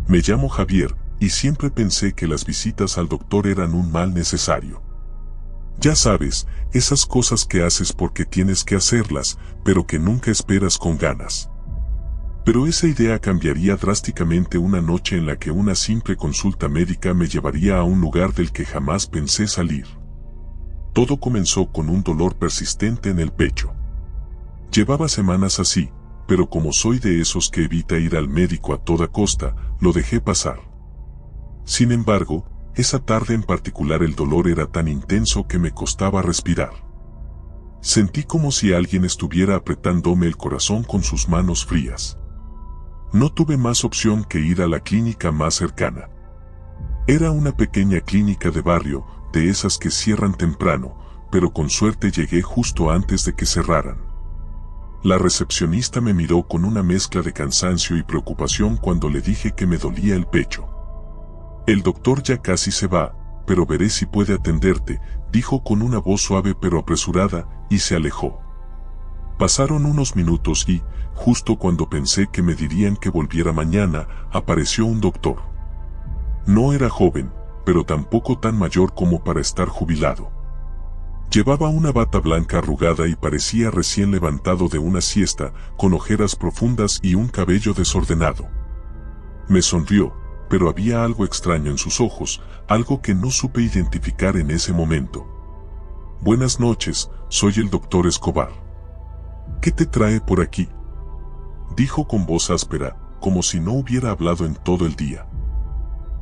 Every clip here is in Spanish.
Me llamo Javier, y siempre pensé que las visitas al doctor eran un mal necesario. Ya sabes, esas cosas que haces porque tienes que hacerlas, pero que nunca esperas con ganas. Pero esa idea cambiaría drásticamente una noche en la que una simple consulta médica me llevaría a un lugar del que jamás pensé salir. Todo comenzó con un dolor persistente en el pecho. Llevaba semanas así, pero como soy de esos que evita ir al médico a toda costa, lo dejé pasar. Sin embargo, esa tarde en particular el dolor era tan intenso que me costaba respirar. Sentí como si alguien estuviera apretándome el corazón con sus manos frías. No tuve más opción que ir a la clínica más cercana. Era una pequeña clínica de barrio, de esas que cierran temprano, pero con suerte llegué justo antes de que cerraran. La recepcionista me miró con una mezcla de cansancio y preocupación cuando le dije que me dolía el pecho. El doctor ya casi se va, pero veré si puede atenderte, dijo con una voz suave pero apresurada, y se alejó. Pasaron unos minutos y, justo cuando pensé que me dirían que volviera mañana, apareció un doctor. No era joven, pero tampoco tan mayor como para estar jubilado. Llevaba una bata blanca arrugada y parecía recién levantado de una siesta, con ojeras profundas y un cabello desordenado. Me sonrió, pero había algo extraño en sus ojos, algo que no supe identificar en ese momento. Buenas noches, soy el doctor Escobar. ¿Qué te trae por aquí?, dijo con voz áspera, como si no hubiera hablado en todo el día.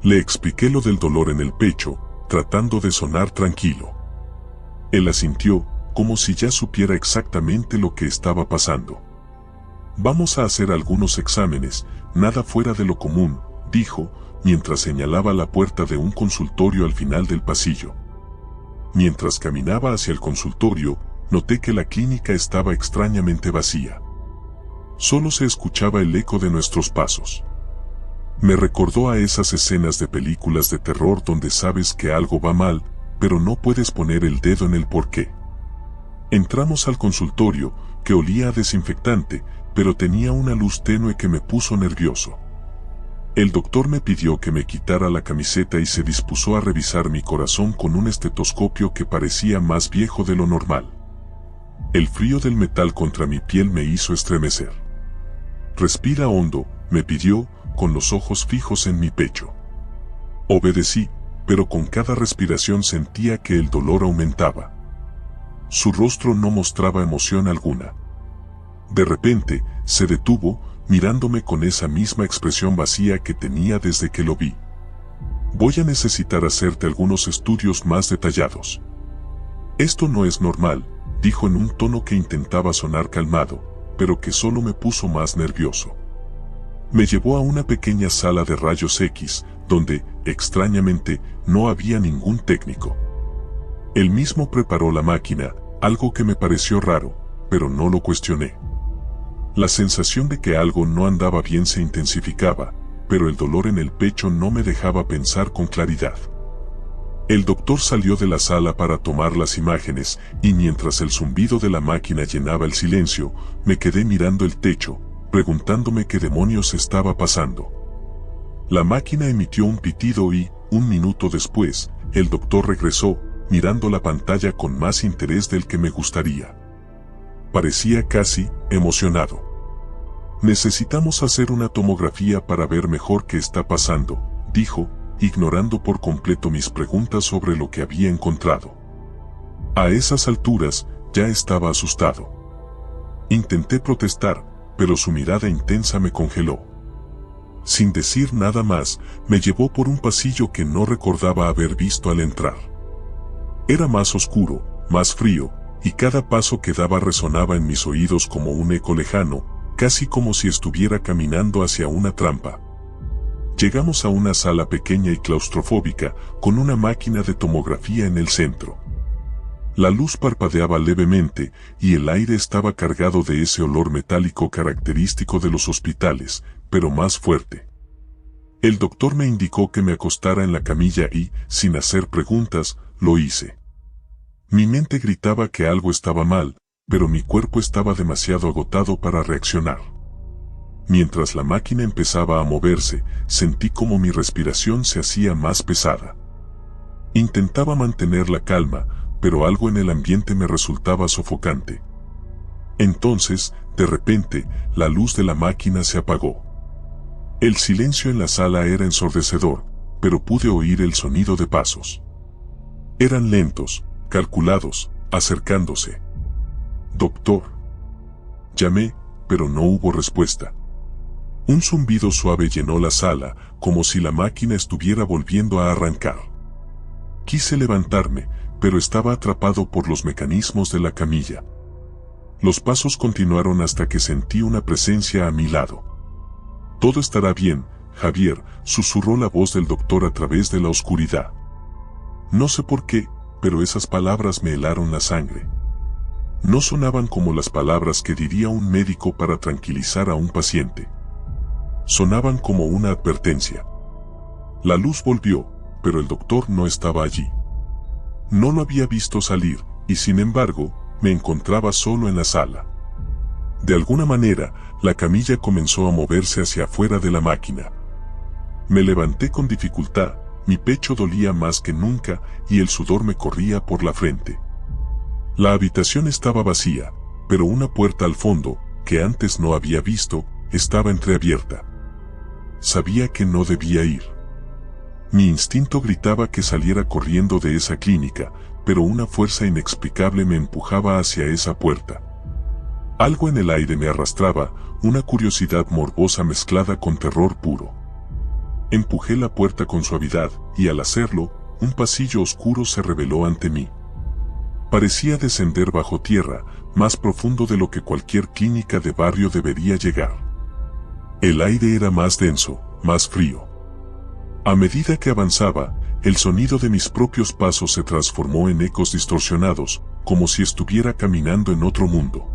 Le expliqué lo del dolor en el pecho, tratando de sonar tranquilo. Él asintió, como si ya supiera exactamente lo que estaba pasando. Vamos a hacer algunos exámenes, nada fuera de lo común, dijo, mientras señalaba la puerta de un consultorio al final del pasillo. Mientras caminaba hacia el consultorio, noté que la clínica estaba extrañamente vacía. Solo se escuchaba el eco de nuestros pasos. Me recordó a esas escenas de películas de terror donde sabes que algo va mal, pero no puedes poner el dedo en el porqué. Entramos al consultorio, que olía a desinfectante, pero tenía una luz tenue que me puso nervioso. El doctor me pidió que me quitara la camiseta y se dispuso a revisar mi corazón con un estetoscopio que parecía más viejo de lo normal. El frío del metal contra mi piel me hizo estremecer. Respira hondo, me pidió, con los ojos fijos en mi pecho. Obedecí, pero con cada respiración sentía que el dolor aumentaba. Su rostro no mostraba emoción alguna. De repente, se detuvo, mirándome con esa misma expresión vacía que tenía desde que lo vi. Voy a necesitar hacerte algunos estudios más detallados. Esto no es normal, dijo en un tono que intentaba sonar calmado, pero que solo me puso más nervioso. Me llevó a una pequeña sala de rayos X, donde, extrañamente, no había ningún técnico. Él mismo preparó la máquina, algo que me pareció raro, pero no lo cuestioné. La sensación de que algo no andaba bien se intensificaba, pero el dolor en el pecho no me dejaba pensar con claridad. El doctor salió de la sala para tomar las imágenes, y mientras el zumbido de la máquina llenaba el silencio, me quedé mirando el techo, preguntándome qué demonios estaba pasando. La máquina emitió un pitido y, un minuto después, el doctor regresó, mirando la pantalla con más interés del que me gustaría. Parecía casi emocionado. Necesitamos hacer una tomografía para ver mejor qué está pasando, dijo, ignorando por completo mis preguntas sobre lo que había encontrado. A esas alturas, ya estaba asustado. Intenté protestar, pero su mirada intensa me congeló. Sin decir nada más, me llevó por un pasillo que no recordaba haber visto al entrar. Era más oscuro, más frío, y cada paso que daba resonaba en mis oídos como un eco lejano, casi como si estuviera caminando hacia una trampa. Llegamos a una sala pequeña y claustrofóbica, con una máquina de tomografía en el centro. La luz parpadeaba levemente, y el aire estaba cargado de ese olor metálico característico de los hospitales, pero más fuerte. El doctor me indicó que me acostara en la camilla y, sin hacer preguntas, lo hice. Mi mente gritaba que algo estaba mal, pero mi cuerpo estaba demasiado agotado para reaccionar. Mientras la máquina empezaba a moverse, sentí como mi respiración se hacía más pesada. Intentaba mantener la calma, pero algo en el ambiente me resultaba sofocante. Entonces, de repente, la luz de la máquina se apagó. El silencio en la sala era ensordecedor, pero pude oír el sonido de pasos. Eran lentos, calculados, acercándose. «Doctor». Llamé, pero no hubo respuesta. Un zumbido suave llenó la sala, como si la máquina estuviera volviendo a arrancar. Quise levantarme, pero estaba atrapado por los mecanismos de la camilla. Los pasos continuaron hasta que sentí una presencia a mi lado. «Todo estará bien, Javier», susurró la voz del doctor a través de la oscuridad. No sé por qué, pero esas palabras me helaron la sangre. No sonaban como las palabras que diría un médico para tranquilizar a un paciente. Sonaban como una advertencia. La luz volvió, pero el doctor no estaba allí. No lo había visto salir, y sin embargo, me encontraba solo en la sala. De alguna manera, la camilla comenzó a moverse hacia afuera de la máquina. Me levanté con dificultad, mi pecho dolía más que nunca y el sudor me corría por la frente. La habitación estaba vacía, pero una puerta al fondo, que antes no había visto, estaba entreabierta. Sabía que no debía ir. Mi instinto gritaba que saliera corriendo de esa clínica, pero una fuerza inexplicable me empujaba hacia esa puerta. Algo en el aire me arrastraba, una curiosidad morbosa mezclada con terror puro. Empujé la puerta con suavidad, y al hacerlo, un pasillo oscuro se reveló ante mí. Parecía descender bajo tierra, más profundo de lo que cualquier clínica de barrio debería llegar. El aire era más denso, más frío. A medida que avanzaba, el sonido de mis propios pasos se transformó en ecos distorsionados, como si estuviera caminando en otro mundo.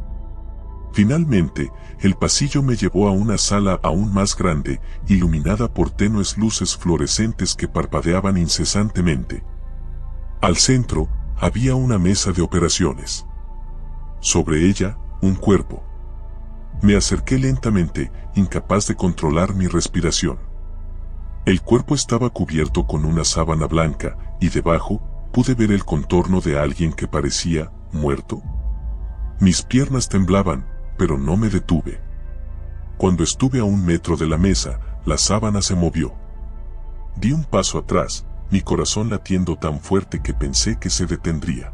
Finalmente, el pasillo me llevó a una sala aún más grande, iluminada por tenues luces fluorescentes que parpadeaban incesantemente. Al centro, había una mesa de operaciones. Sobre ella, un cuerpo. Me acerqué lentamente, incapaz de controlar mi respiración. El cuerpo estaba cubierto con una sábana blanca, y debajo, pude ver el contorno de alguien que parecía muerto. Mis piernas temblaban, pero no me detuve. Cuando estuve a 1 metro de la mesa, la sábana se movió. Di un paso atrás, mi corazón latiendo tan fuerte que pensé que se detendría.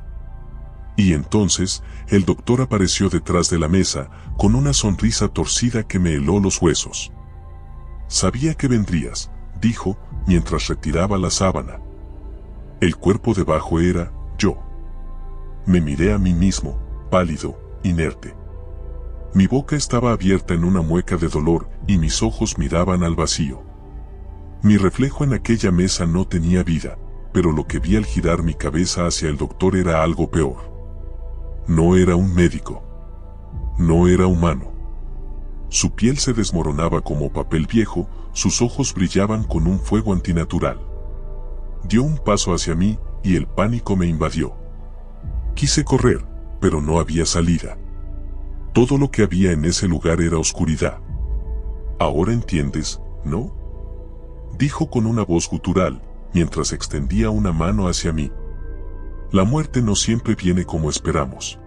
Y entonces, el doctor apareció detrás de la mesa, con una sonrisa torcida que me heló los huesos. «Sabía que vendrías», dijo, mientras retiraba la sábana. El cuerpo debajo era yo. Me miré a mí mismo, pálido, inerte. Mi boca estaba abierta en una mueca de dolor y mis ojos miraban al vacío. Mi reflejo en aquella mesa no tenía vida, pero lo que vi al girar mi cabeza hacia el doctor era algo peor. No era un médico. No era humano. Su piel se desmoronaba como papel viejo, sus ojos brillaban con un fuego antinatural. Dio un paso hacia mí y el pánico me invadió. Quise correr, pero no había salida. Todo lo que había en ese lugar era oscuridad. «Ahora entiendes, ¿no?», dijo con una voz gutural, mientras extendía una mano hacia mí. La muerte no siempre viene como esperamos.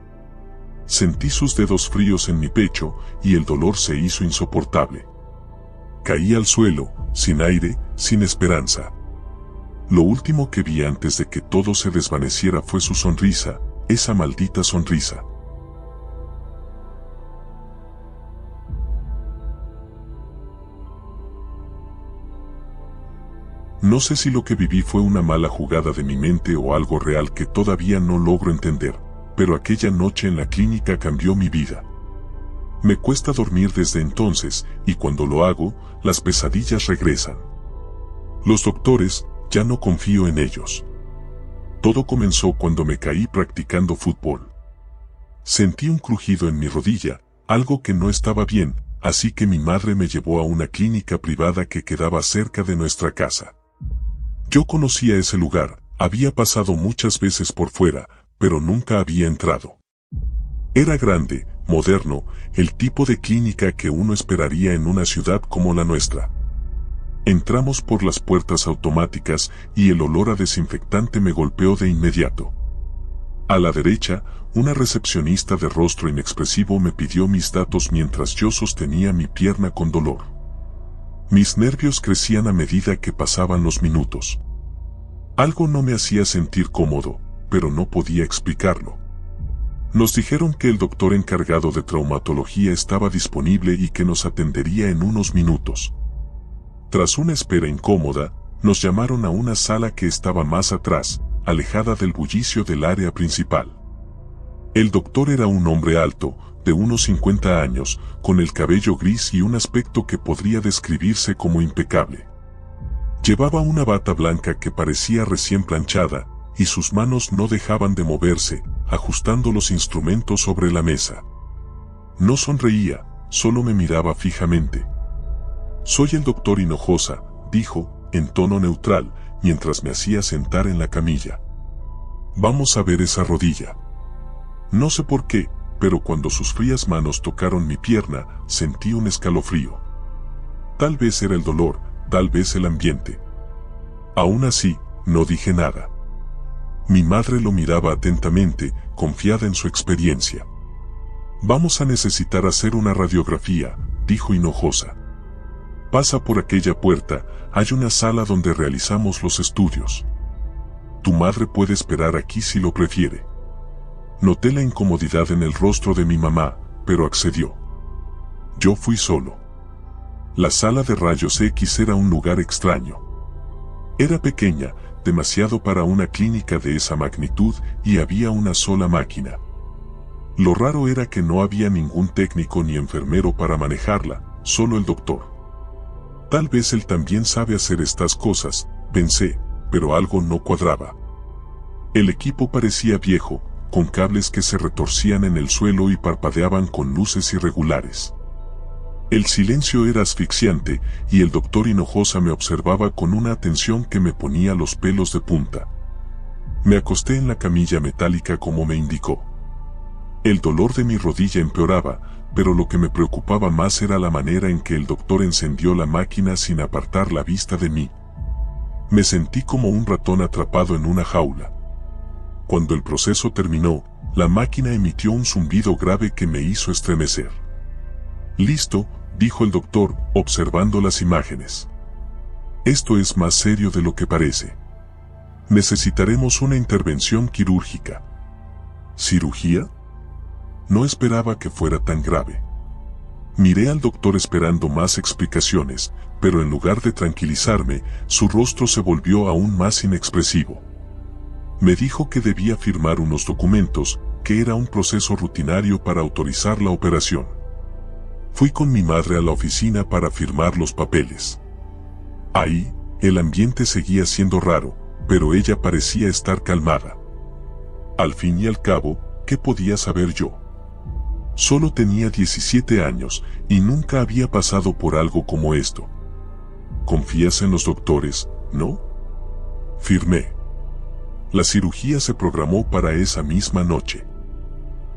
Sentí sus dedos fríos en mi pecho y el dolor se hizo insoportable. Caí al suelo, sin aire, sin esperanza. Lo último que vi antes de que todo se desvaneciera fue su sonrisa, esa maldita sonrisa. No sé si lo que viví fue una mala jugada de mi mente o algo real que todavía no logro entender, pero aquella noche en la clínica cambió mi vida. Me cuesta dormir desde entonces, y cuando lo hago, las pesadillas regresan. Los doctores, ya no confío en ellos. Todo comenzó cuando me caí practicando fútbol. Sentí un crujido en mi rodilla, algo que no estaba bien, así que mi madre me llevó a una clínica privada que quedaba cerca de nuestra casa. Yo conocía ese lugar, había pasado muchas veces por fuera, pero nunca había entrado. Era grande, moderno, el tipo de clínica que uno esperaría en una ciudad como la nuestra. Entramos por las puertas automáticas y el olor a desinfectante me golpeó de inmediato. A la derecha, una recepcionista de rostro inexpresivo me pidió mis datos mientras yo sostenía mi pierna con dolor. Mis nervios crecían a medida que pasaban los minutos. Algo no me hacía sentir cómodo, pero no podía explicarlo. Nos dijeron que el doctor encargado de traumatología estaba disponible y que nos atendería en unos minutos. Tras una espera incómoda, nos llamaron a una sala que estaba más atrás, alejada del bullicio del área principal. El doctor era un hombre alto, de unos 50 años, con el cabello gris y un aspecto que podría describirse como impecable. Llevaba una bata blanca que parecía recién planchada, y sus manos no dejaban de moverse, ajustando los instrumentos sobre la mesa. No sonreía, solo me miraba fijamente. «Soy el doctor Hinojosa», dijo, en tono neutral, mientras me hacía sentar en la camilla. «Vamos a ver esa rodilla». No sé por qué, pero cuando sus frías manos tocaron mi pierna, sentí un escalofrío. Tal vez era el dolor, tal vez el ambiente. Aún así, no dije nada. Mi madre lo miraba atentamente, confiada en su experiencia. «Vamos a necesitar hacer una radiografía», dijo Hinojosa. «Pasa por aquella puerta, hay una sala donde realizamos los estudios. Tu madre puede esperar aquí si lo prefiere». Noté la incomodidad en el rostro de mi mamá, pero accedió. Yo fui solo. La sala de rayos X era un lugar extraño. Era pequeña, demasiado para una clínica de esa magnitud, y había una sola máquina. Lo raro era que no había ningún técnico ni enfermero para manejarla, solo el doctor. Tal vez él también sabe hacer estas cosas, pensé, pero algo no cuadraba. El equipo parecía viejo, con cables que se retorcían en el suelo y parpadeaban con luces irregulares. El silencio era asfixiante y el doctor Hinojosa me observaba con una atención que me ponía los pelos de punta. Me acosté en la camilla metálica como me indicó. El dolor de mi rodilla empeoraba, pero lo que me preocupaba más era la manera en que el doctor encendió la máquina sin apartar la vista de mí. Me sentí como un ratón atrapado en una jaula. Cuando el proceso terminó, la máquina emitió un zumbido grave que me hizo estremecer. «Listo», dijo el doctor, observando las imágenes. «Esto es más serio de lo que parece. Necesitaremos una intervención quirúrgica». ¿Cirugía? No esperaba que fuera tan grave. Miré al doctor esperando más explicaciones, pero en lugar de tranquilizarme, su rostro se volvió aún más inexpresivo. Me dijo que debía firmar unos documentos, que era un proceso rutinario para autorizar la operación. Fui con mi madre a la oficina para firmar los papeles. Ahí, el ambiente seguía siendo raro, pero ella parecía estar calmada. Al fin y al cabo, ¿qué podía saber yo? Solo tenía 17 años y nunca había pasado por algo como esto. ¿Confías en los doctores, no? Firmé. La cirugía se programó para esa misma noche.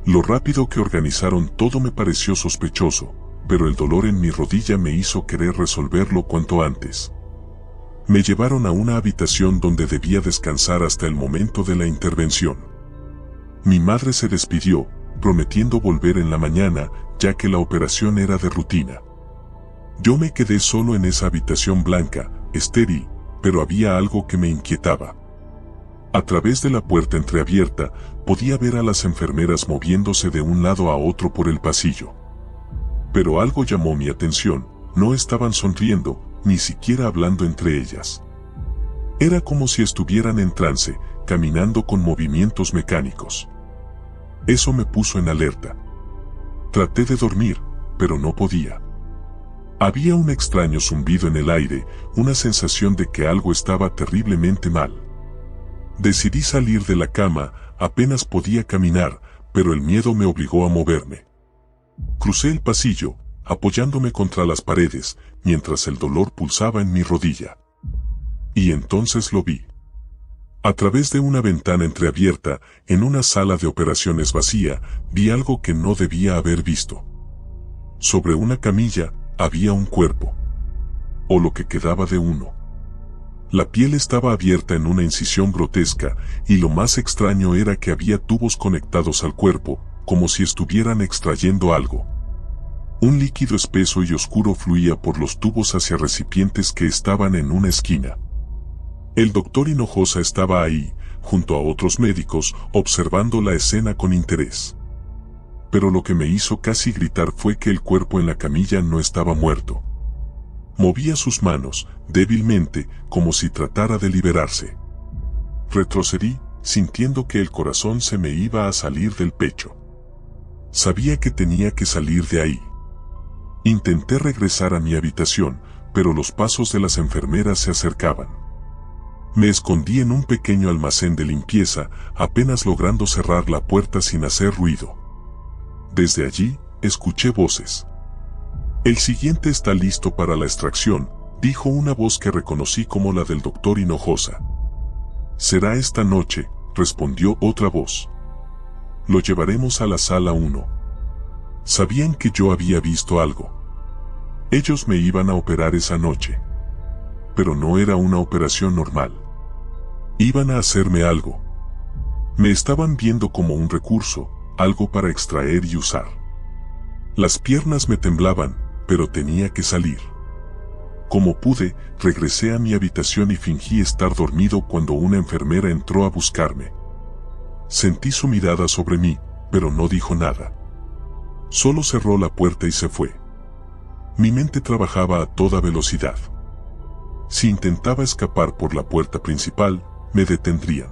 Lo rápido que organizaron todo me pareció sospechoso, pero el dolor en mi rodilla me hizo querer resolverlo cuanto antes. Me llevaron a una habitación donde debía descansar hasta el momento de la intervención. Mi madre se despidió, prometiendo volver en la mañana, ya que la operación era de rutina. Yo me quedé solo en esa habitación blanca, estéril, pero había algo que me inquietaba. A través de la puerta entreabierta, podía ver a las enfermeras moviéndose de un lado a otro por el pasillo. Pero algo llamó mi atención, no estaban sonriendo, ni siquiera hablando entre ellas. Era como si estuvieran en trance, caminando con movimientos mecánicos. Eso me puso en alerta. Traté de dormir, pero no podía. Había un extraño zumbido en el aire, una sensación de que algo estaba terriblemente mal. Decidí salir de la cama, apenas podía caminar, pero el miedo me obligó a moverme. Crucé el pasillo, apoyándome contra las paredes, mientras el dolor pulsaba en mi rodilla. Y entonces lo vi. A través de una ventana entreabierta, en una sala de operaciones vacía, vi algo que no debía haber visto. Sobre una camilla, había un cuerpo. O lo que quedaba de uno. La piel estaba abierta en una incisión grotesca, y lo más extraño era que había tubos conectados al cuerpo, como si estuvieran extrayendo algo. Un líquido espeso y oscuro fluía por los tubos hacia recipientes que estaban en una esquina. El doctor Hinojosa estaba ahí, junto a otros médicos, observando la escena con interés. Pero lo que me hizo casi gritar fue que el cuerpo en la camilla no estaba muerto. Movía sus manos, débilmente, como si tratara de liberarse. Retrocedí, sintiendo que el corazón se me iba a salir del pecho. Sabía que tenía que salir de ahí. Intenté regresar a mi habitación, pero los pasos de las enfermeras se acercaban. Me escondí en un pequeño almacén de limpieza, apenas logrando cerrar la puerta sin hacer ruido. Desde allí, escuché voces. El siguiente está listo para la extracción, dijo una voz que reconocí como la del doctor Hinojosa. Será esta noche, respondió otra voz. Lo llevaremos a la sala 1. Sabían que yo había visto algo. Ellos me iban a operar esa noche. Pero no era una operación normal. Iban a hacerme algo. Me estaban viendo como un recurso, algo para extraer y usar. Las piernas me temblaban, pero tenía que salir. Como pude, regresé a mi habitación y fingí estar dormido cuando una enfermera entró a buscarme. Sentí su mirada sobre mí, pero no dijo nada. Solo cerró la puerta y se fue. Mi mente trabajaba a toda velocidad. Si intentaba escapar por la puerta principal, me detendrían.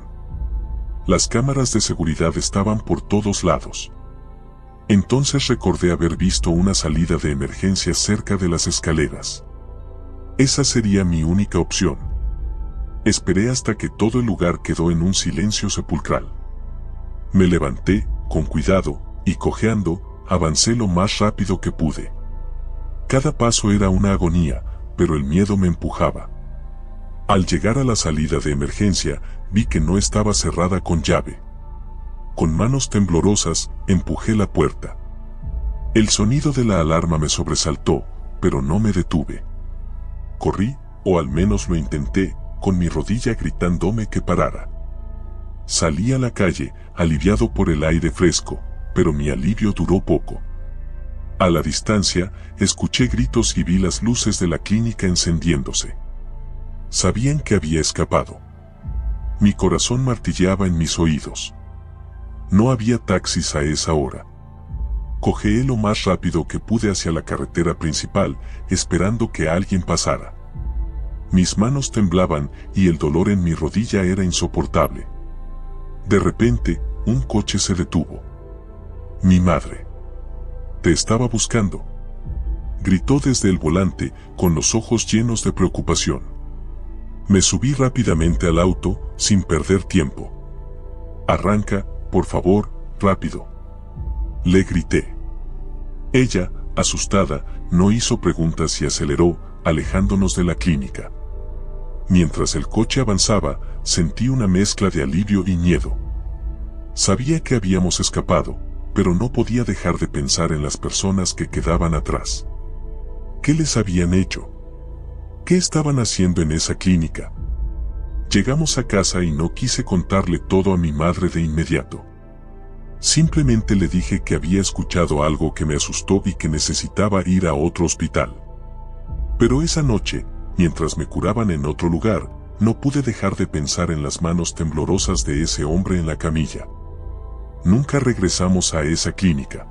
Las cámaras de seguridad estaban por todos lados. Entonces recordé haber visto una salida de emergencia cerca de las escaleras. Esa sería mi única opción. Esperé hasta que todo el lugar quedó en un silencio sepulcral. Me levanté, con cuidado, y cojeando, avancé lo más rápido que pude. Cada paso era una agonía, pero el miedo me empujaba. Al llegar a la salida de emergencia, vi que no estaba cerrada con llave. Con manos temblorosas, empujé la puerta. El sonido de la alarma me sobresaltó, pero no me detuve. Corrí, o al menos lo intenté, con mi rodilla gritándome que parara. Salí a la calle, aliviado por el aire fresco, pero mi alivio duró poco. A la distancia, escuché gritos y vi las luces de la clínica encendiéndose. Sabían que había escapado. Mi corazón martilleaba en mis oídos. No había taxis a esa hora. Cojeé lo más rápido que pude hacia la carretera principal, esperando que alguien pasara. Mis manos temblaban y el dolor en mi rodilla era insoportable. De repente, un coche se detuvo. Mi madre. Te estaba buscando. Gritó desde el volante, con los ojos llenos de preocupación. Me subí rápidamente al auto, sin perder tiempo. Arranca, por favor, rápido. Le grité. Ella, asustada, no hizo preguntas y aceleró, alejándonos de la clínica. Mientras el coche avanzaba, sentí una mezcla de alivio y miedo. Sabía que habíamos escapado, pero no podía dejar de pensar en las personas que quedaban atrás. ¿Qué les habían hecho? ¿Qué estaban haciendo en esa clínica? Llegamos a casa y no quise contarle todo a mi madre de inmediato. Simplemente le dije que había escuchado algo que me asustó y que necesitaba ir a otro hospital. Pero esa noche, mientras me curaban en otro lugar, no pude dejar de pensar en las manos temblorosas de ese hombre en la camilla. Nunca regresamos a esa clínica.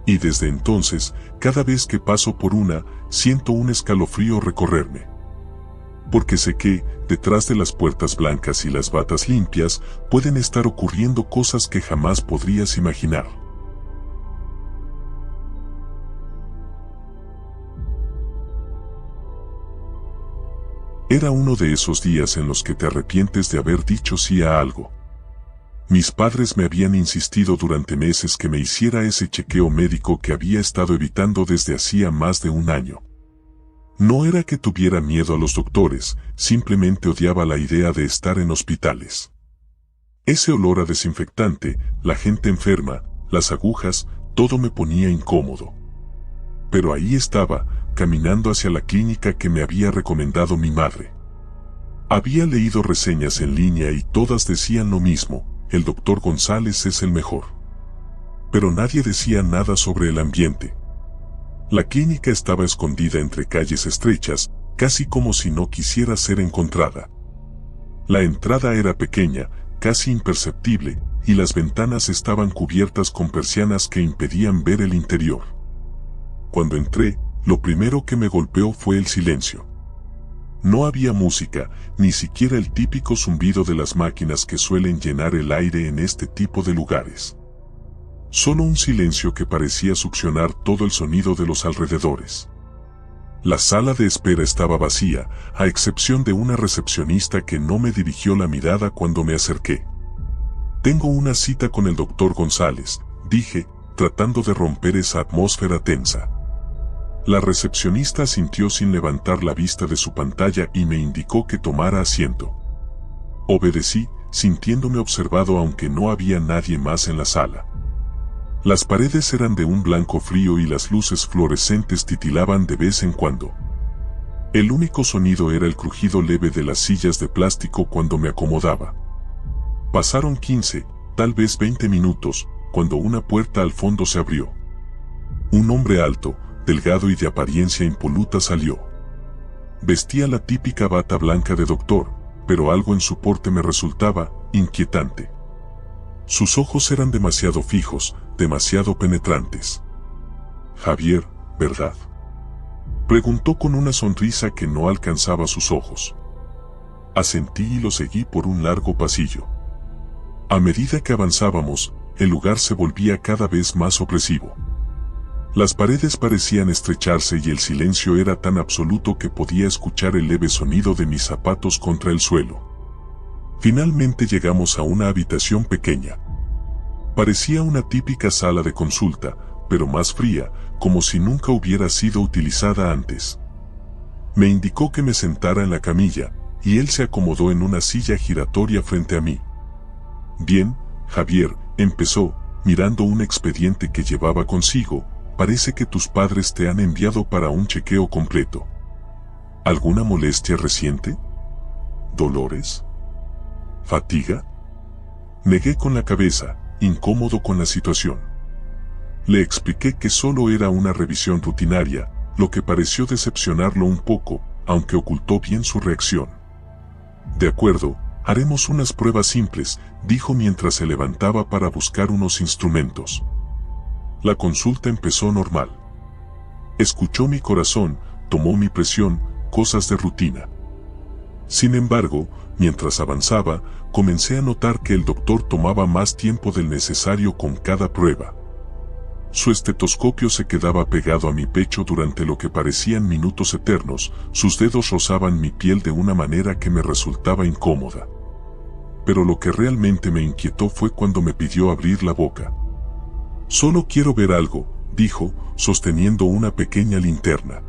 Y desde entonces, cada vez que paso por una, siento un escalofrío recorrerme. Porque sé que, detrás de las puertas blancas y las batas limpias, pueden estar ocurriendo cosas que jamás podrías imaginar. Era uno de esos días en los que te arrepientes de haber dicho sí a algo. Mis padres me habían insistido durante meses que me hiciera ese chequeo médico que había estado evitando desde hacía más de un año. No era que tuviera miedo a los doctores, simplemente odiaba la idea de estar en hospitales. Ese olor a desinfectante, la gente enferma, las agujas, todo me ponía incómodo. Pero ahí estaba, caminando hacia la clínica que me había recomendado mi madre. Había leído reseñas en línea y todas decían lo mismo: el doctor González es el mejor. Pero nadie decía nada sobre el ambiente. La clínica estaba escondida entre calles estrechas, casi como si no quisiera ser encontrada. La entrada era pequeña, casi imperceptible, y las ventanas estaban cubiertas con persianas que impedían ver el interior. Cuando entré, lo primero que me golpeó fue el silencio. No había música, ni siquiera el típico zumbido de las máquinas que suelen llenar el aire en este tipo de lugares. Solo un silencio que parecía succionar todo el sonido de los alrededores. La sala de espera estaba vacía, a excepción de una recepcionista que no me dirigió la mirada cuando me acerqué. «Tengo una cita con el doctor González», dije, tratando de romper esa atmósfera tensa. La recepcionista asintió sin levantar la vista de su pantalla y me indicó que tomara asiento. Obedecí, sintiéndome observado aunque no había nadie más en la sala. Las paredes eran de un blanco frío y las luces fluorescentes titilaban de vez en cuando. El único sonido era el crujido leve de las sillas de plástico cuando me acomodaba. Pasaron 15, tal vez 20 minutos, cuando una puerta al fondo se abrió. Un hombre alto, delgado y de apariencia impoluta salió. Vestía la típica bata blanca de doctor, pero algo en su porte me resultaba inquietante. Sus ojos eran demasiado fijos, demasiado penetrantes. «Javier, ¿verdad?», preguntó con una sonrisa que no alcanzaba sus ojos. Asentí y lo seguí por un largo pasillo. A medida que avanzábamos, el lugar se volvía cada vez más opresivo. Las paredes parecían estrecharse y el silencio era tan absoluto que podía escuchar el leve sonido de mis zapatos contra el suelo. Finalmente llegamos a una habitación pequeña. Parecía una típica sala de consulta, pero más fría, como si nunca hubiera sido utilizada antes. Me indicó que me sentara en la camilla, y él se acomodó en una silla giratoria frente a mí. «Bien, Javier», empezó, mirando un expediente que llevaba consigo, «parece que tus padres te han enviado para un chequeo completo. ¿Alguna molestia reciente? ¿Dolores? ¿Fatiga?». Negué con la cabeza, incómodo con la situación. Le expliqué que solo era una revisión rutinaria, lo que pareció decepcionarlo un poco, aunque ocultó bien su reacción. «De acuerdo, haremos unas pruebas simples», dijo mientras se levantaba para buscar unos instrumentos. La consulta empezó normal. Escuchó mi corazón, tomó mi presión, cosas de rutina. Sin embargo, mientras avanzaba, comencé a notar que el doctor tomaba más tiempo del necesario con cada prueba. Su estetoscopio se quedaba pegado a mi pecho durante lo que parecían minutos eternos, sus dedos rozaban mi piel de una manera que me resultaba incómoda. Pero lo que realmente me inquietó fue cuando me pidió abrir la boca. «Solo quiero ver algo», dijo, sosteniendo una pequeña linterna.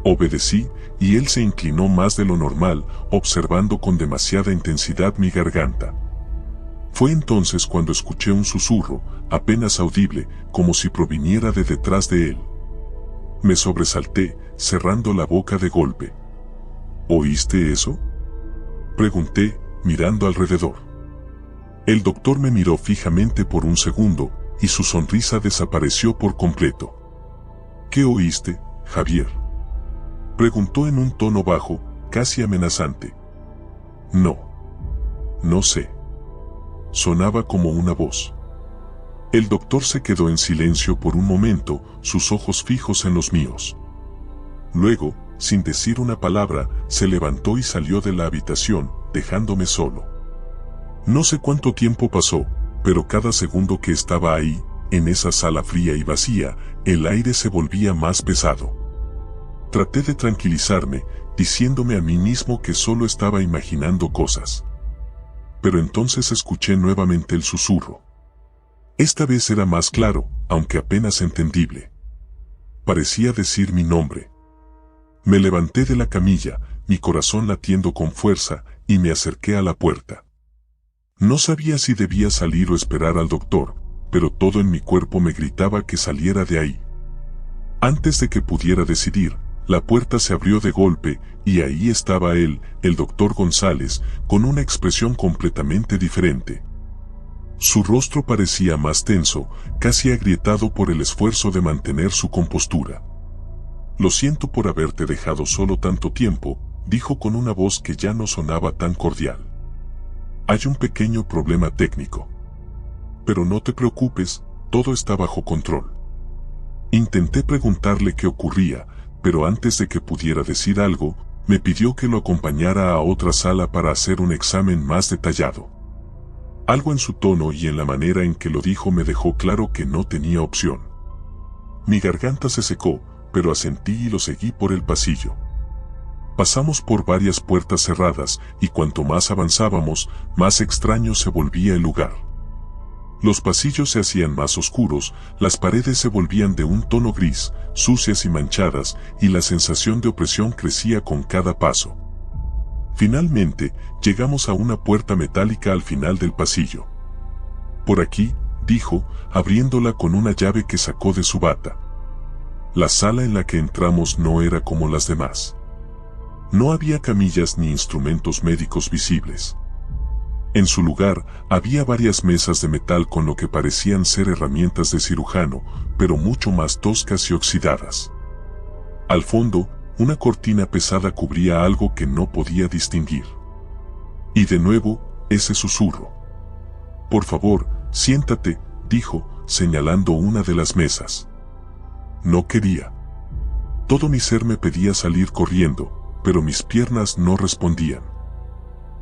Obedecí, y él se inclinó más de lo normal, observando con demasiada intensidad mi garganta. Fue entonces cuando escuché un susurro, apenas audible, como si proviniera de detrás de él. Me sobresalté, cerrando la boca de golpe. «¿Oíste eso?», pregunté, mirando alrededor. El doctor me miró fijamente por un segundo, y su sonrisa desapareció por completo. «¿Qué oíste, Javier?», preguntó en un tono bajo, casi amenazante. No sé. Sonaba como una voz. El doctor se quedó en silencio por un momento, sus ojos fijos en los míos. Luego, sin decir una palabra, se levantó y salió de la habitación, dejándome solo. No sé cuánto tiempo pasó, pero cada segundo que estaba ahí, en esa sala fría y vacía, el aire se volvía más pesado. Traté de tranquilizarme, diciéndome a mí mismo que solo estaba imaginando cosas. Pero entonces escuché nuevamente el susurro. Esta vez era más claro, aunque apenas entendible. Parecía decir mi nombre. Me levanté de la camilla, mi corazón latiendo con fuerza, y me acerqué a la puerta. No sabía si debía salir o esperar al doctor, pero todo en mi cuerpo me gritaba que saliera de ahí. Antes de que pudiera decidir, la puerta se abrió de golpe, y ahí estaba él, el doctor González, con una expresión completamente diferente. Su rostro parecía más tenso, casi agrietado por el esfuerzo de mantener su compostura. «Lo siento por haberte dejado solo tanto tiempo», dijo con una voz que ya no sonaba tan cordial. «Hay un pequeño problema técnico. Pero no te preocupes, todo está bajo control». Intenté preguntarle qué ocurría, pero antes de que pudiera decir algo, me pidió que lo acompañara a otra sala para hacer un examen más detallado. Algo en su tono y en la manera en que lo dijo me dejó claro que no tenía opción. Mi garganta se secó, pero asentí y lo seguí por el pasillo. Pasamos por varias puertas cerradas, y cuanto más avanzábamos, más extraño se volvía el lugar. Los pasillos se hacían más oscuros, las paredes se volvían de un tono gris, sucias y manchadas, y la sensación de opresión crecía con cada paso. Finalmente, llegamos a una puerta metálica al final del pasillo. «Por aquí», dijo, abriéndola con una llave que sacó de su bata. La sala en la que entramos no era como las demás. No había camillas ni instrumentos médicos visibles. En su lugar, había varias mesas de metal con lo que parecían ser herramientas de cirujano, pero mucho más toscas y oxidadas. Al fondo, una cortina pesada cubría algo que no podía distinguir. Y de nuevo, ese susurro. «Por favor, siéntate», dijo, señalando una de las mesas. No quería. Todo mi ser me pedía salir corriendo, pero mis piernas no respondían.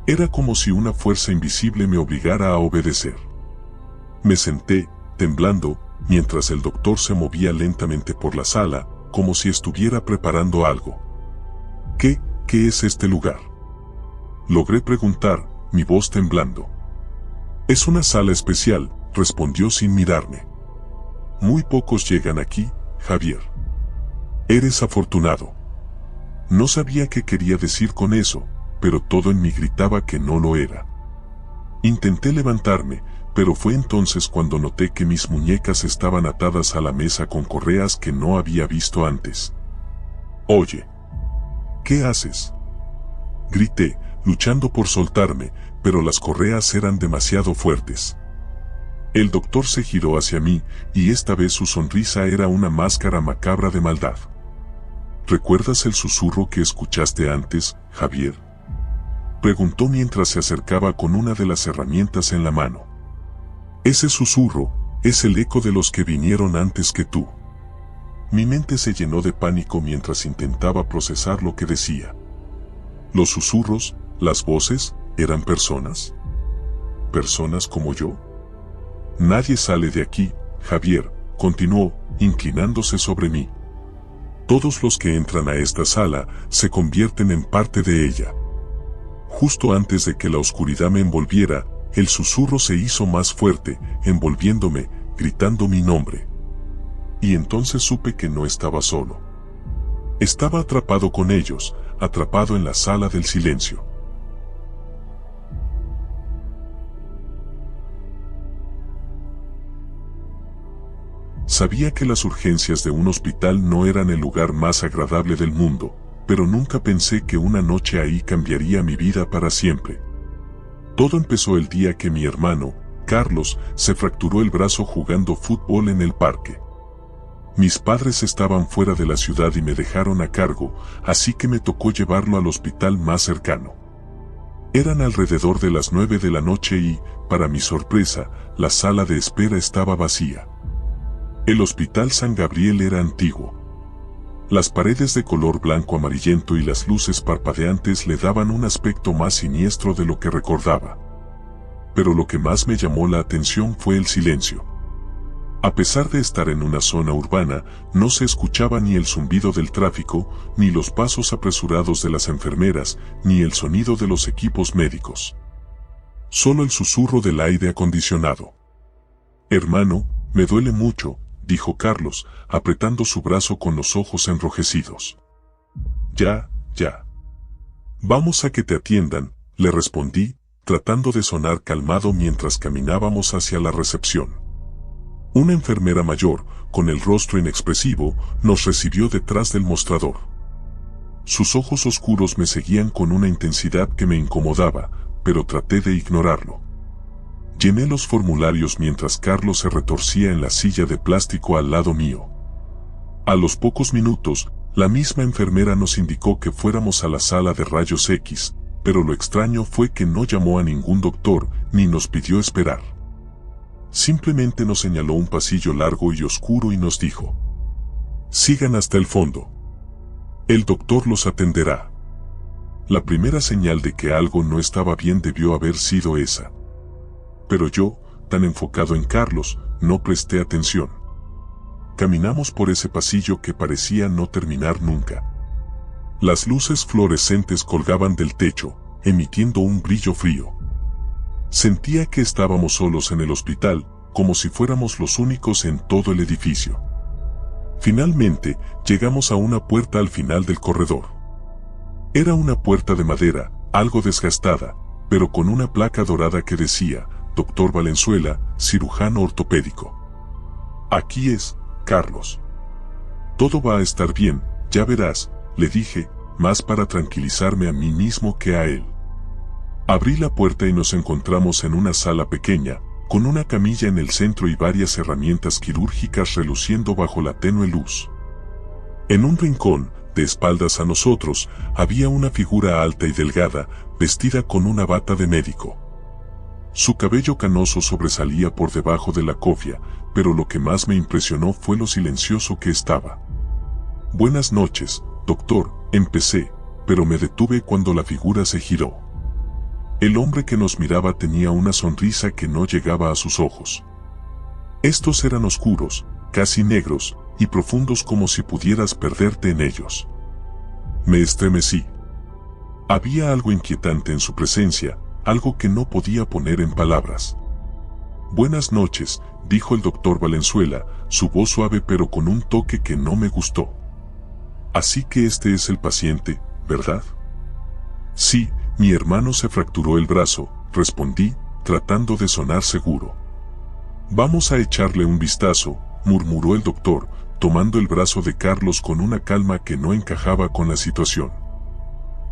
Era como si una fuerza invisible me obligara a obedecer. Me senté, temblando, mientras el doctor se movía lentamente por la sala, como si estuviera preparando algo. ¿Qué es este lugar?», logré preguntar, mi voz temblando. «Es una sala especial», respondió sin mirarme. «Muy pocos llegan aquí, Javier. Eres afortunado». No sabía qué quería decir con eso, pero todo en mí gritaba que no lo era. Intenté levantarme, pero fue entonces cuando noté que mis muñecas estaban atadas a la mesa con correas que no había visto antes. «Oye, ¿qué haces?», grité, luchando por soltarme, pero las correas eran demasiado fuertes. El doctor se giró hacia mí, y esta vez su sonrisa era una máscara macabra de maldad. «¿Recuerdas el susurro que escuchaste antes, Javier?», preguntó mientras se acercaba con una de las herramientas en la mano. «Ese susurro es el eco de los que vinieron antes que tú». Mi mente se llenó de pánico mientras intentaba procesar lo que decía. ¿Los susurros, las voces, eran personas? ¿Personas como yo? «Nadie sale de aquí, Javier», continuó, inclinándose sobre mí. «Todos los que entran a esta sala se convierten en parte de ella». Justo antes de que la oscuridad me envolviera, el susurro se hizo más fuerte, envolviéndome, gritando mi nombre. Y entonces supe que no estaba solo. Estaba atrapado con ellos, atrapado en la sala del silencio. Sabía que las urgencias de un hospital no eran el lugar más agradable del mundo, pero nunca pensé que una noche ahí cambiaría mi vida para siempre. Todo empezó el día que mi hermano, Carlos, se fracturó el brazo jugando fútbol en el parque. Mis padres estaban fuera de la ciudad y me dejaron a cargo, así que me tocó llevarlo al hospital más cercano. Eran alrededor de las 9 de la noche y, para mi sorpresa, la sala de espera estaba vacía. El Hospital San Gabriel era antiguo. Las paredes de color blanco amarillento y las luces parpadeantes le daban un aspecto más siniestro de lo que recordaba. Pero lo que más me llamó la atención fue el silencio. A pesar de estar en una zona urbana, no se escuchaba ni el zumbido del tráfico, ni los pasos apresurados de las enfermeras, ni el sonido de los equipos médicos. Solo el susurro del aire acondicionado. «Hermano, me duele mucho», dijo Carlos, apretando su brazo con los ojos enrojecidos. Ya, ya. Vamos a que te atiendan, le respondí, tratando de sonar calmado mientras caminábamos hacia la recepción. Una enfermera mayor, con el rostro inexpresivo, nos recibió detrás del mostrador. Sus ojos oscuros me seguían con una intensidad que me incomodaba, pero traté de ignorarlo. Llené los formularios mientras Carlos se retorcía en la silla de plástico al lado mío. A los pocos minutos, la misma enfermera nos indicó que fuéramos a la sala de rayos X, pero lo extraño fue que no llamó a ningún doctor ni nos pidió esperar. Simplemente nos señaló un pasillo largo y oscuro y nos dijo: sigan hasta el fondo. El doctor los atenderá. La primera señal de que algo no estaba bien debió haber sido esa. Pero yo, tan enfocado en Carlos, no presté atención. Caminamos por ese pasillo que parecía no terminar nunca. Las luces fluorescentes colgaban del techo, emitiendo un brillo frío. Sentía que estábamos solos en el hospital, como si fuéramos los únicos en todo el edificio. Finalmente, llegamos a una puerta al final del corredor. Era una puerta de madera, algo desgastada, pero con una placa dorada que decía: Dr. Valenzuela, cirujano ortopédico. Aquí es, Carlos. Todo va a estar bien, ya verás, le dije, más para tranquilizarme a mí mismo que a él. Abrí la puerta y nos encontramos en una sala pequeña, con una camilla en el centro y varias herramientas quirúrgicas reluciendo bajo la tenue luz. En un rincón, de espaldas a nosotros, había una figura alta y delgada, vestida con una bata de médico. Su cabello canoso sobresalía por debajo de la cofia, pero lo que más me impresionó fue lo silencioso que estaba. Buenas noches, doctor, empecé, pero me detuve cuando la figura se giró. El hombre que nos miraba tenía una sonrisa que no llegaba a sus ojos. Estos eran oscuros, casi negros, y profundos como si pudieras perderte en ellos. Me estremecí. Había algo inquietante en su presencia, algo que no podía poner en palabras. Buenas noches, dijo el doctor Valenzuela, su voz suave pero con un toque que no me gustó. Así que este es el paciente, ¿verdad? Sí, mi hermano se fracturó el brazo, respondí, tratando de sonar seguro. Vamos a echarle un vistazo, murmuró el doctor, tomando el brazo de Carlos con una calma que no encajaba con la situación.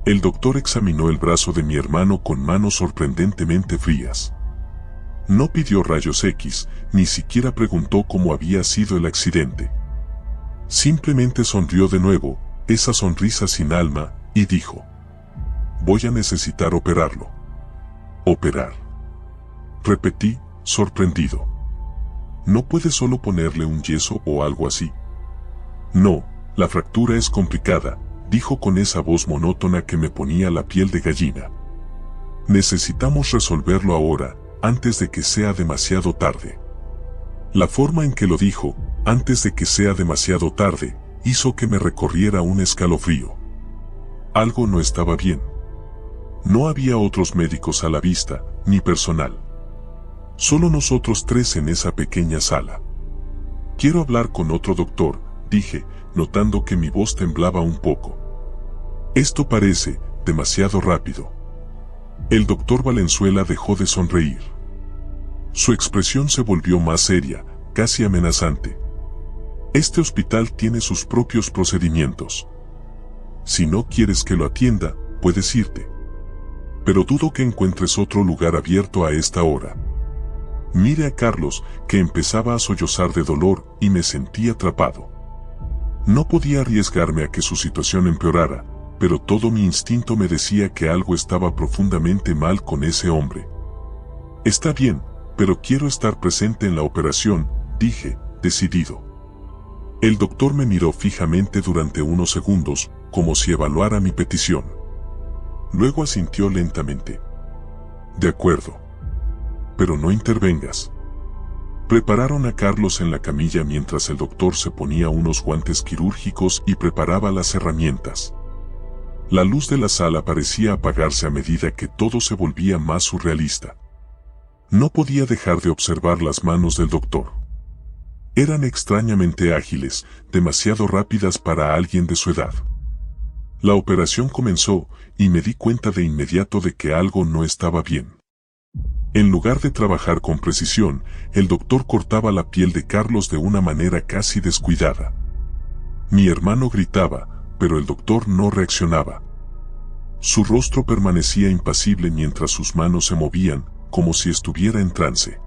El doctor examinó el brazo de mi hermano con manos sorprendentemente frías. No pidió rayos X, ni siquiera preguntó cómo había sido el accidente. Simplemente sonrió de nuevo, esa sonrisa sin alma, y dijo: voy a necesitar operarlo. ¿Operar? Repetí, sorprendido. ¿No puede solo ponerle un yeso o algo así? No, la fractura es complicada, dijo con esa voz monótona que me ponía la piel de gallina. Necesitamos resolverlo ahora, antes de que sea demasiado tarde. La forma en que lo dijo, antes de que sea demasiado tarde, hizo que me recorriera un escalofrío. Algo no estaba bien. No había otros médicos a la vista, ni personal. Solo nosotros tres en esa pequeña sala. Quiero hablar con otro doctor, dije, notando que mi voz temblaba un poco. Esto parece demasiado rápido. El doctor Valenzuela dejó de sonreír. Su expresión se volvió más seria, casi amenazante. Este hospital tiene sus propios procedimientos. Si no quieres que lo atienda, puedes irte. Pero dudo que encuentres otro lugar abierto a esta hora. Miré a Carlos, que empezaba a sollozar de dolor, y me sentí atrapado. No podía arriesgarme a que su situación empeorara, pero todo mi instinto me decía que algo estaba profundamente mal con ese hombre. Está bien, pero quiero estar presente en la operación, dije, decidido. El doctor me miró fijamente durante unos segundos, como si evaluara mi petición. Luego asintió lentamente. De acuerdo. Pero no intervengas. Prepararon a Carlos en la camilla mientras el doctor se ponía unos guantes quirúrgicos y preparaba las herramientas. La luz de la sala parecía apagarse a medida que todo se volvía más surrealista. No podía dejar de observar las manos del doctor. Eran extrañamente ágiles, demasiado rápidas para alguien de su edad. La operación comenzó y me di cuenta de inmediato de que algo no estaba bien. En lugar de trabajar con precisión, el doctor cortaba la piel de Carlos de una manera casi descuidada. Mi hermano gritaba, pero el doctor no reaccionaba. Su rostro permanecía impasible mientras sus manos se movían, como si estuviera en trance.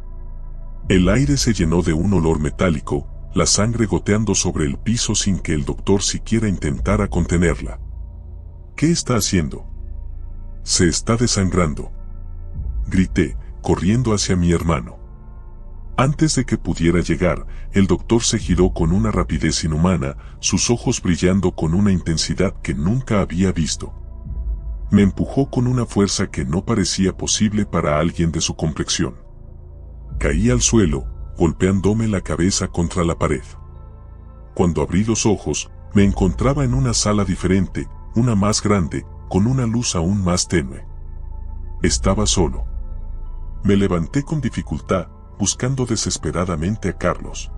El aire se llenó de un olor metálico, la sangre goteando sobre el piso sin que el doctor siquiera intentara contenerla. ¿Qué está haciendo? Se está desangrando. Grité, corriendo hacia mi hermano. Antes de que pudiera llegar, el doctor se giró con una rapidez inhumana, sus ojos brillando con una intensidad que nunca había visto. Me empujó con una fuerza que no parecía posible para alguien de su complexión. Caí al suelo, golpeándome la cabeza contra la pared. Cuando abrí los ojos, me encontraba en una sala diferente, una más grande, con una luz aún más tenue. Estaba solo. Me levanté con dificultad, buscando desesperadamente a Carlos.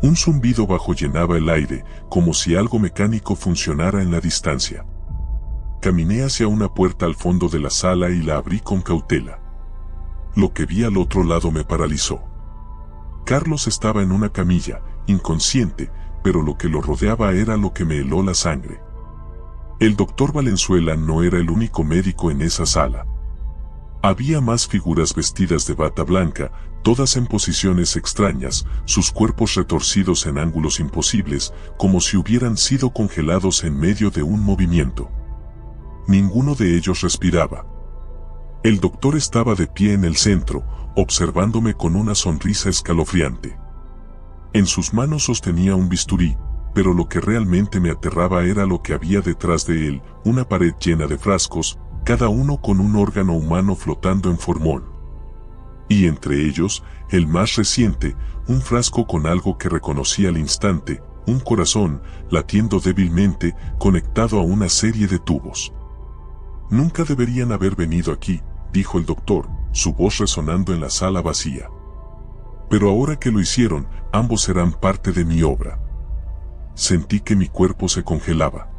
Un zumbido bajo llenaba el aire, como si algo mecánico funcionara en la distancia. Caminé hacia una puerta al fondo de la sala y la abrí con cautela. Lo que vi al otro lado me paralizó. Carlos estaba en una camilla, inconsciente, pero lo que lo rodeaba era lo que me heló la sangre. El doctor Valenzuela no era el único médico en esa sala. Había más figuras vestidas de bata blanca, todas en posiciones extrañas, sus cuerpos retorcidos en ángulos imposibles, como si hubieran sido congelados en medio de un movimiento. Ninguno de ellos respiraba. El doctor estaba de pie en el centro, observándome con una sonrisa escalofriante. En sus manos sostenía un bisturí, pero lo que realmente me aterraba era lo que había detrás de él, una pared llena de frascos, cada uno con un órgano humano flotando en formol. Y entre ellos, el más reciente, un frasco con algo que reconocí al instante, un corazón, latiendo débilmente, conectado a una serie de tubos. Nunca deberían haber venido aquí, dijo el doctor, su voz resonando en la sala vacía. Pero ahora que lo hicieron, ambos serán parte de mi obra. Sentí que mi cuerpo se congelaba.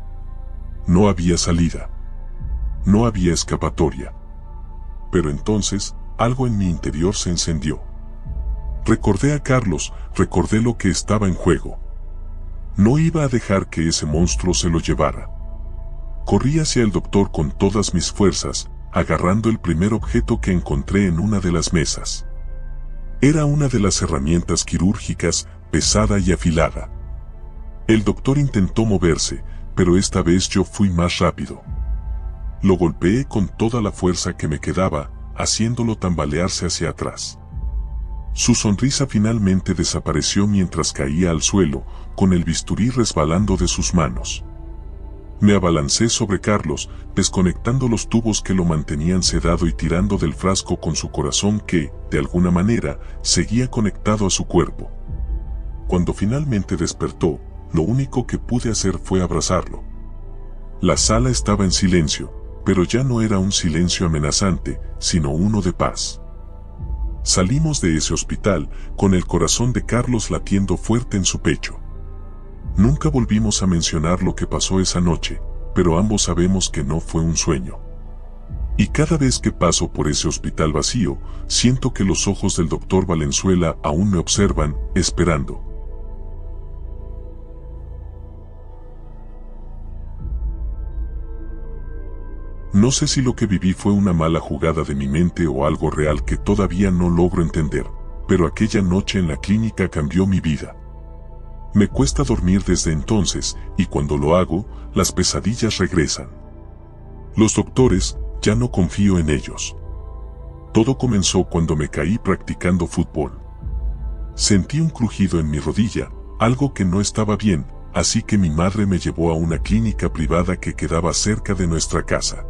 No había salida. No había escapatoria. Pero entonces, algo en mi interior se encendió. Recordé a Carlos, recordé lo que estaba en juego. No iba a dejar que ese monstruo se lo llevara. Corrí hacia el doctor con todas mis fuerzas, agarrando el primer objeto que encontré en una de las mesas. Era una de las herramientas quirúrgicas, pesada y afilada. El doctor intentó moverse, pero esta vez yo fui más rápido. Lo golpeé con toda la fuerza que me quedaba, haciéndolo tambalearse hacia atrás. Su sonrisa finalmente desapareció mientras caía al suelo, con el bisturí resbalando de sus manos. Me abalancé sobre Carlos, desconectando los tubos que lo mantenían sedado y tirando del frasco con su corazón que, de alguna manera, seguía conectado a su cuerpo. Cuando finalmente despertó, lo único que pude hacer fue abrazarlo. La sala estaba en silencio, pero ya no era un silencio amenazante, sino uno de paz. Salimos de ese hospital, con el corazón de Carlos latiendo fuerte en su pecho. Nunca volvimos a mencionar lo que pasó esa noche, pero ambos sabemos que no fue un sueño. Y cada vez que paso por ese hospital vacío, siento que los ojos del doctor Valenzuela aún me observan, esperando. No sé si lo que viví fue una mala jugada de mi mente o algo real que todavía no logro entender, pero aquella noche en la clínica cambió mi vida. Me cuesta dormir desde entonces, y cuando lo hago, las pesadillas regresan. Los doctores, ya no confío en ellos. Todo comenzó cuando me caí practicando fútbol. Sentí un crujido en mi rodilla, algo que no estaba bien, así que mi madre me llevó a una clínica privada que quedaba cerca de nuestra casa.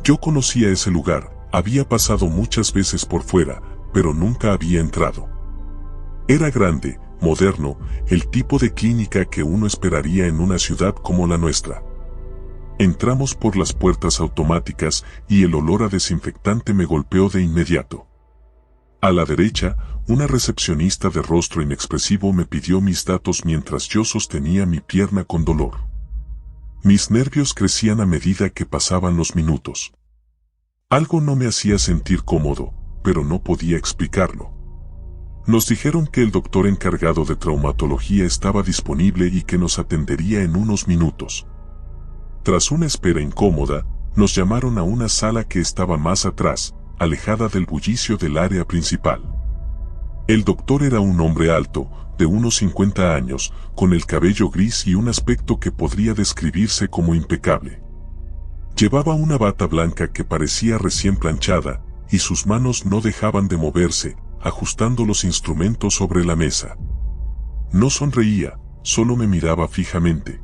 Yo conocía ese lugar, había pasado muchas veces por fuera, pero nunca había entrado. Era grande, moderno, el tipo de clínica que uno esperaría en una ciudad como la nuestra. Entramos por las puertas automáticas y el olor a desinfectante me golpeó de inmediato. A la derecha, una recepcionista de rostro inexpresivo me pidió mis datos mientras yo sostenía mi pierna con dolor. Mis nervios crecían a medida que pasaban los minutos. Algo no me hacía sentir cómodo, pero no podía explicarlo. Nos dijeron que el doctor encargado de traumatología estaba disponible y que nos atendería en unos minutos. Tras una espera incómoda, nos llamaron a una sala que estaba más atrás, alejada del bullicio del área principal. El doctor era un hombre alto, de unos 50 años, con el cabello gris y un aspecto que podría describirse como impecable. Llevaba una bata blanca que parecía recién planchada, y sus manos no dejaban de moverse, ajustando los instrumentos sobre la mesa. No sonreía, solo me miraba fijamente.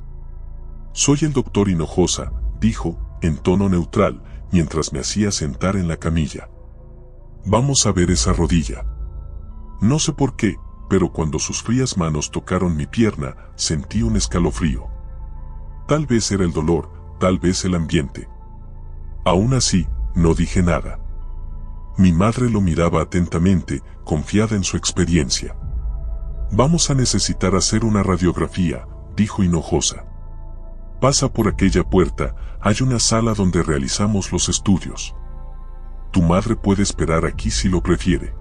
«Soy el doctor Hinojosa», dijo, en tono neutral, mientras me hacía sentar en la camilla. «Vamos a ver esa rodilla». No sé por qué, pero cuando sus frías manos tocaron mi pierna, sentí un escalofrío. Tal vez era el dolor, tal vez el ambiente. Aún así, no dije nada. Mi madre lo miraba atentamente, confiada en su experiencia. «Vamos a necesitar hacer una radiografía», dijo Hinojosa. «Pasa por aquella puerta, hay una sala donde realizamos los estudios. Tu madre puede esperar aquí si lo prefiere».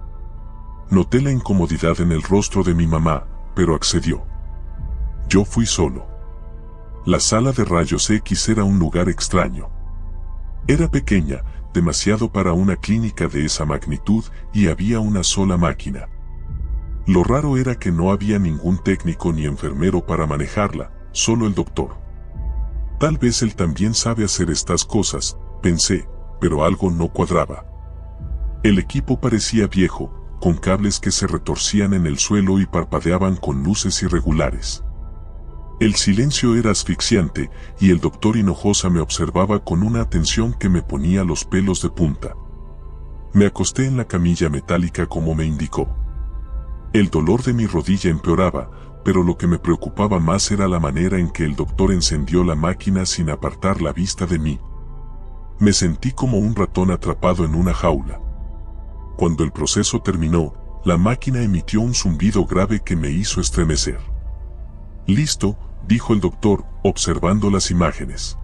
Noté la incomodidad en el rostro de mi mamá, pero accedió. Yo fui solo. La sala de rayos X era un lugar extraño. Era pequeña, demasiado para una clínica de esa magnitud, y había una sola máquina. Lo raro era que no había ningún técnico ni enfermero para manejarla, solo el doctor. Tal vez él también sabe hacer estas cosas, pensé, pero algo no cuadraba. El equipo parecía viejo, con cables que se retorcían en el suelo y parpadeaban con luces irregulares. El silencio era asfixiante, y el doctor Hinojosa me observaba con una atención que me ponía los pelos de punta. Me acosté en la camilla metálica como me indicó. El dolor de mi rodilla empeoraba, pero lo que me preocupaba más era la manera en que el doctor encendió la máquina sin apartar la vista de mí. Me sentí como un ratón atrapado en una jaula. Cuando el proceso terminó, la máquina emitió un zumbido grave que me hizo estremecer. «Listo», dijo el doctor, observando las imágenes.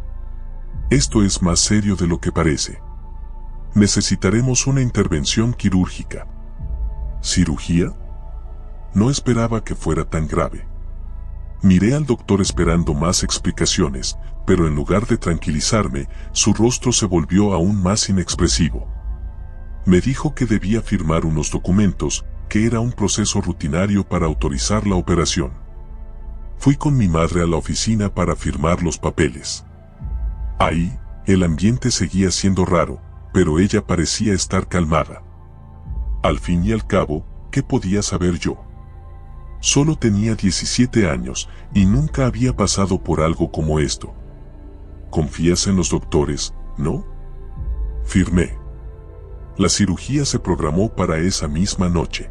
«Esto es más serio de lo que parece. Necesitaremos una intervención quirúrgica». ¿Cirugía? No esperaba que fuera tan grave. Miré al doctor esperando más explicaciones, pero en lugar de tranquilizarme, su rostro se volvió aún más inexpresivo. Me dijo que debía firmar unos documentos, que era un proceso rutinario para autorizar la operación. Fui con mi madre a la oficina para firmar los papeles. Ahí, el ambiente seguía siendo raro, pero ella parecía estar calmada. Al fin y al cabo, ¿qué podía saber yo? Solo tenía 17 años, y nunca había pasado por algo como esto. ¿Confías en los doctores, no? Firmé. La cirugía se programó para esa misma noche.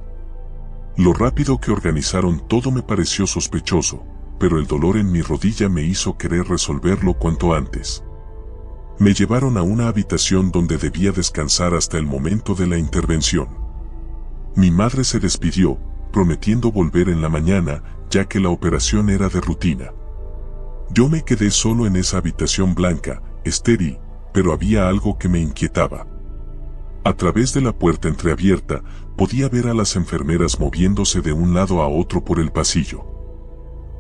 Lo rápido que organizaron todo me pareció sospechoso, pero el dolor en mi rodilla me hizo querer resolverlo cuanto antes. Me llevaron a una habitación donde debía descansar hasta el momento de la intervención. Mi madre se despidió, prometiendo volver en la mañana, ya que la operación era de rutina. Yo me quedé solo en esa habitación blanca, estéril, pero había algo que me inquietaba. A través de la puerta entreabierta, podía ver a las enfermeras moviéndose de un lado a otro por el pasillo.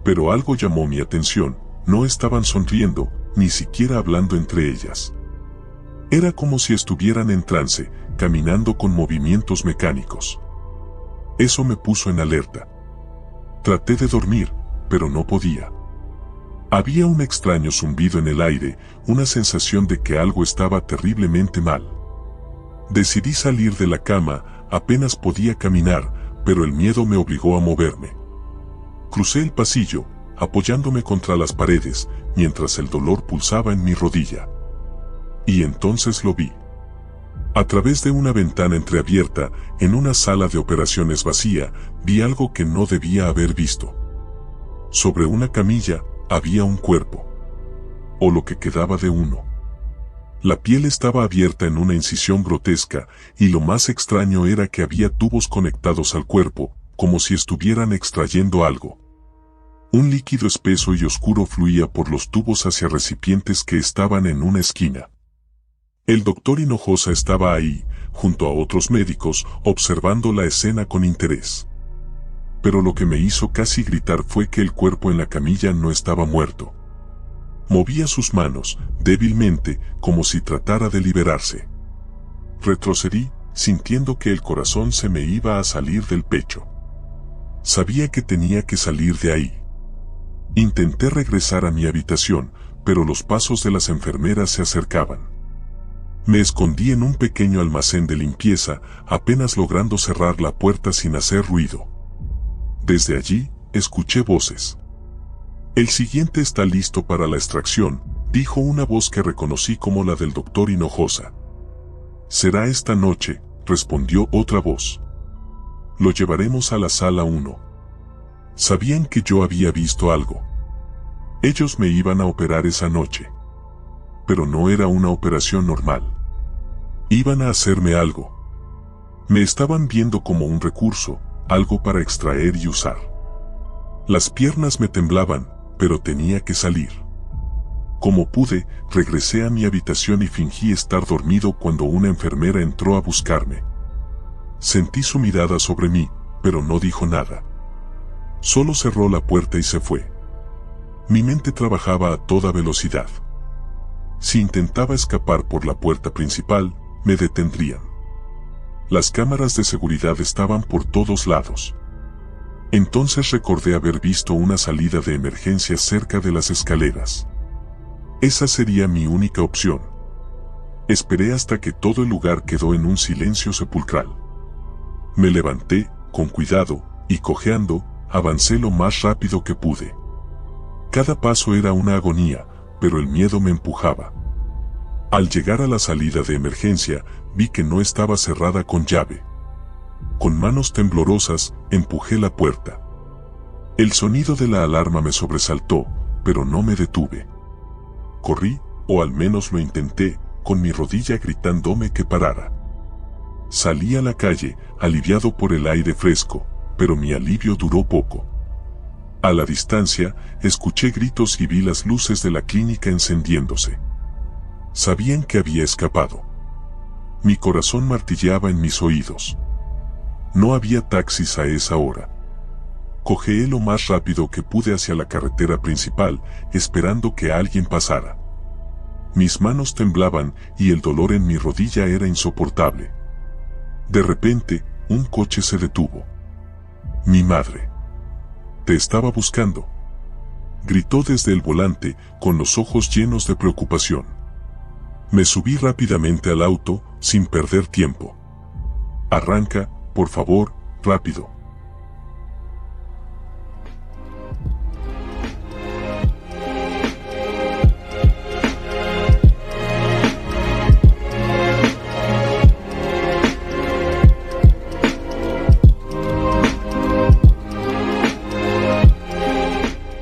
Pero algo llamó mi atención, no estaban sonriendo, ni siquiera hablando entre ellas. Era como si estuvieran en trance, caminando con movimientos mecánicos. Eso me puso en alerta. Traté de dormir, pero no podía. Había un extraño zumbido en el aire, una sensación de que algo estaba terriblemente mal. Decidí salir de la cama, apenas podía caminar, pero el miedo me obligó a moverme. Crucé el pasillo, apoyándome contra las paredes, mientras el dolor pulsaba en mi rodilla. Y entonces lo vi. A través de una ventana entreabierta, en una sala de operaciones vacía, vi algo que no debía haber visto. Sobre una camilla, había un cuerpo. O lo que quedaba de uno. La piel estaba abierta en una incisión grotesca, y lo más extraño era que había tubos conectados al cuerpo, como si estuvieran extrayendo algo. Un líquido espeso y oscuro fluía por los tubos hacia recipientes que estaban en una esquina. El doctor Hinojosa estaba ahí, junto a otros médicos, observando la escena con interés. Pero lo que me hizo casi gritar fue que el cuerpo en la camilla no estaba muerto. Movía sus manos, débilmente, como si tratara de liberarse. Retrocedí, sintiendo que el corazón se me iba a salir del pecho. Sabía que tenía que salir de ahí. Intenté regresar a mi habitación, pero los pasos de las enfermeras se acercaban. Me escondí en un pequeño almacén de limpieza, apenas logrando cerrar la puerta sin hacer ruido. Desde allí, escuché voces. El siguiente está listo para la extracción, dijo una voz que reconocí como la del doctor Hinojosa. Será esta noche, respondió otra voz. Lo llevaremos a la sala 1. Sabían que yo había visto algo. Ellos me iban a operar esa noche. Pero no era una operación normal. Iban a hacerme algo. Me estaban viendo como un recurso, algo para extraer y usar. Las piernas me temblaban, pero tenía que salir. Como pude, regresé a mi habitación y fingí estar dormido cuando una enfermera entró a buscarme. Sentí su mirada sobre mí, pero no dijo nada. Solo cerró la puerta y se fue. Mi mente trabajaba a toda velocidad. Si intentaba escapar por la puerta principal, me detendrían. Las cámaras de seguridad estaban por todos lados. Entonces recordé haber visto una salida de emergencia cerca de las escaleras. Esa sería mi única opción. Esperé hasta que todo el lugar quedó en un silencio sepulcral. Me levanté, con cuidado, y cojeando, avancé lo más rápido que pude. Cada paso era una agonía, pero el miedo me empujaba. Al llegar a la salida de emergencia, vi que no estaba cerrada con llave. Con manos temblorosas, empujé la puerta. El sonido de la alarma me sobresaltó, pero no me detuve. Corrí, o al menos lo intenté, con mi rodilla gritándome que parara. Salí a la calle, aliviado por el aire fresco, pero mi alivio duró poco. A la distancia, escuché gritos y vi las luces de la clínica encendiéndose. Sabían que había escapado. Mi corazón martilleaba en mis oídos. No había taxis a esa hora. Cojeé lo más rápido que pude hacia la carretera principal, esperando que alguien pasara. Mis manos temblaban y el dolor en mi rodilla era insoportable. De repente, un coche se detuvo. Mi madre. Te estaba buscando. Gritó desde el volante, con los ojos llenos de preocupación. Me subí rápidamente al auto, sin perder tiempo. Arranca, por favor, rápido.